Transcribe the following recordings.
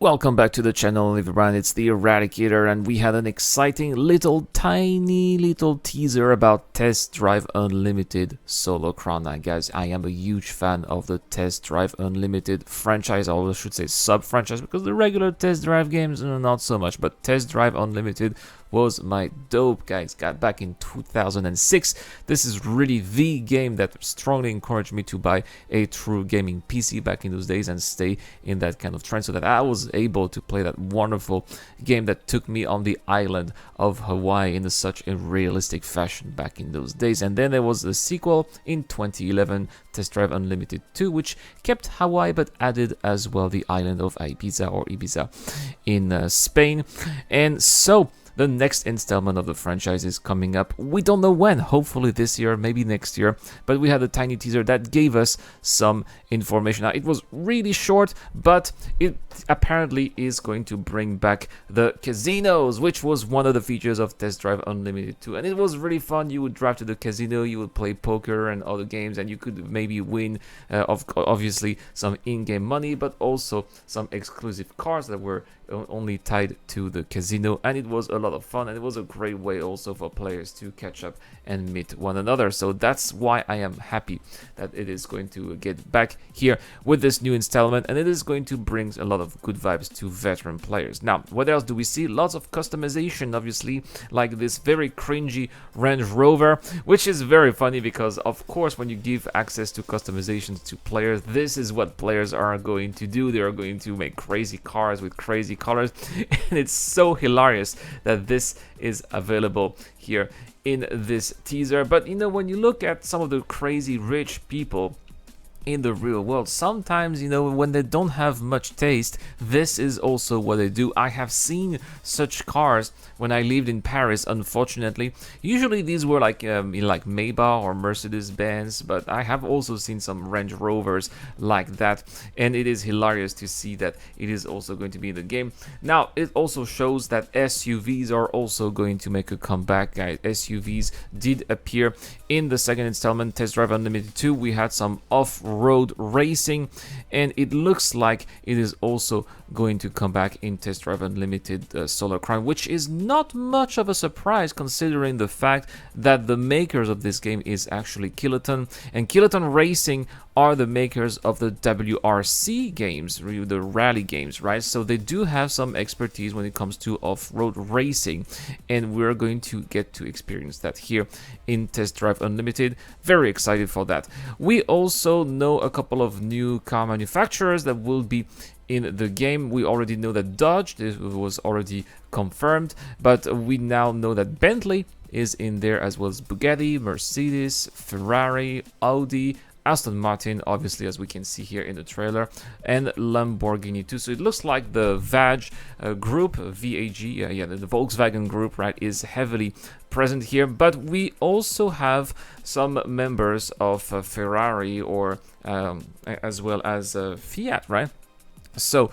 Welcome back to the channel, everyone. It's the Eradicator, and we had an exciting tiny little teaser about Test Drive Unlimited Solo Crown. Now, guys, I am a huge fan of the Test Drive Unlimited franchise, or I should say sub-franchise, because the regular Test Drive games, not so much, but Test Drive Unlimited was my dope, guys. Got back in 2006. This is really the game that strongly encouraged me to buy a true gaming PC back in those days and stay in that kind of trend, so that I was able to play that wonderful game that took me on the island of Hawaii in such a realistic fashion back in those days. And then there was a sequel in 2011, Test Drive Unlimited 2, which kept Hawaii but added as well the island of Ibiza in Spain. And so the next installment of the franchise is coming up. We don't know when, hopefully this year, maybe next year, but we had a tiny teaser that gave us some information. Now, it was really short, but it apparently is going to bring back the casinos, which was one of the features of Test Drive Unlimited 2, and it was really fun. You would drive to the casino, you would play poker and other games, and you could maybe win, obviously, some in-game money, but also some exclusive cars that were only tied to the casino, and it was a lot of fun, and it was a great way also for players to catch up and meet one another. So that's why I am happy that it is going to get back here with this new installment, and it is going to bring a lot of good vibes to veteran players. Now, what else do we see? Lots of customization, obviously, like this very cringy Range Rover, which is very funny because, of course, when you give access to customizations to players, this is what players are going to do. They are going to make crazy cars with crazy colors, and it's so hilarious that this is available here in this teaser. But you know, when you look at some of the crazy rich people in the real world, sometimes, you know, when they don't have much taste, this is also what they do. I have seen such cars when I lived in Paris, unfortunately. Usually these were like like Maybach or Mercedes-Benz, but I have also seen some Range Rovers like that, and it is hilarious to see that it is also going to be in the game. Now, it also shows that SUVs are also going to make a comeback, guys. SUVs did appear in the second installment, Test Drive Unlimited 2. We had some off-road racing, and it looks like it is also going to come back in Test Drive Unlimited Solar Crown, which is not much of a surprise considering the fact that the makers of this game is actually Kiloton, and Kiloton Racing are the makers of the WRC games, the rally games, right? So they do have some expertise when it comes to off-road racing, and we're going to get to experience that here in Test Drive Unlimited. Very excited for that. We also know a couple of new car manufacturers that will be in the game. We already know that Dodge, this was already confirmed, but we now know that Bentley is in there, as well as Bugatti, Mercedes, Ferrari, Audi, Aston Martin, obviously, as we can see here in the trailer, and Lamborghini too. So it looks like the VAG group, VAG, the Volkswagen group, right, is heavily present here. But we also have some members of Ferrari, or as well as Fiat, right? So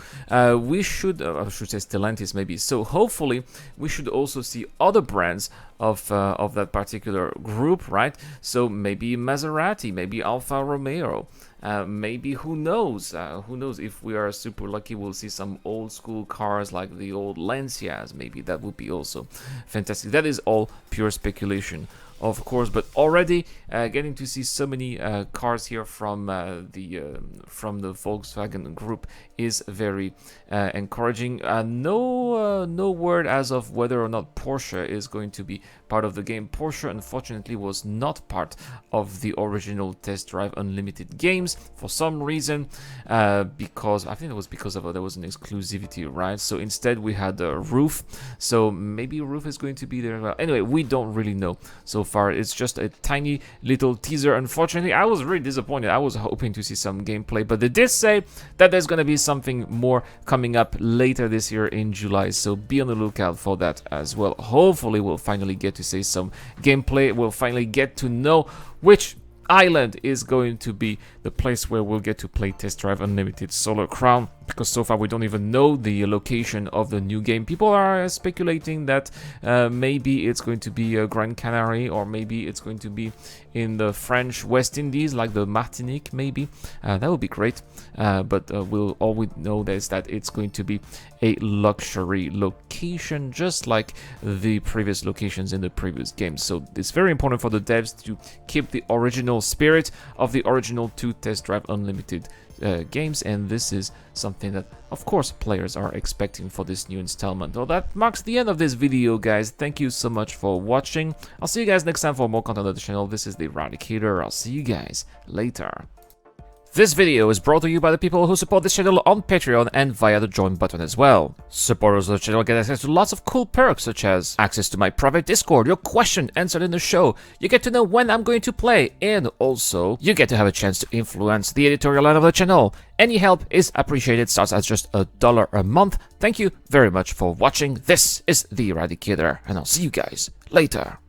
we should, I should say Stellantis maybe. So hopefully we should also see other brands of that particular group, right? So maybe Maserati, maybe Alfa Romeo, maybe who knows? Who knows? If we are super lucky, we'll see some old school cars like the old Lancias. Maybe that would be also fantastic. That is all pure speculation, of course, but already getting to see so many cars here from the Volkswagen group is very encouraging. No word as of whether or not Porsche is going to be part of the game. Porsche, unfortunately, was not part of the original Test Drive Unlimited games for some reason, because I think it was because of there was an exclusivity, right? So instead we had a Roof, so maybe Roof is going to be there. Well, anyway, we don't really know so far. It's just a tiny little teaser. Unfortunately, I was really disappointed. I was hoping to see some gameplay, but they did say that there's going to be something more coming up later this year in July, so be on the lookout for that as well. Hopefully we'll finally get to see some gameplay. We'll finally get to know which island is going to be the place where we'll get to play Test Drive Unlimited Solar Crown. because so far we don't even know the location of the new game. People are speculating that maybe it's going to be Gran Canary, or maybe it's going to be in the French West Indies, like the Martinique, maybe. That would be great, but all we know is that it's going to be a luxury location, just like the previous locations in the previous games. So it's very important for the devs to keep the original spirit of the original 2 Test Drive Unlimited games, and this is something that, of course, players are expecting for this new installment. Well, that marks the end of this video, guys. Thank you so much for watching. I'll see you guys next time for more content on the channel. This is the Eradicator. I'll see you guys later. This video is brought to you by the people who support this channel on Patreon and via the join button as well. Supporters of the channel get access to lots of cool perks, such as access to my private Discord, your question answered in the show, you get to know when I'm going to play, and also you get to have a chance to influence the editorial line of the channel. Any help is appreciated, starts at just $1 a month. Thank you very much for watching. This is the Eradicator, and I'll see you guys later.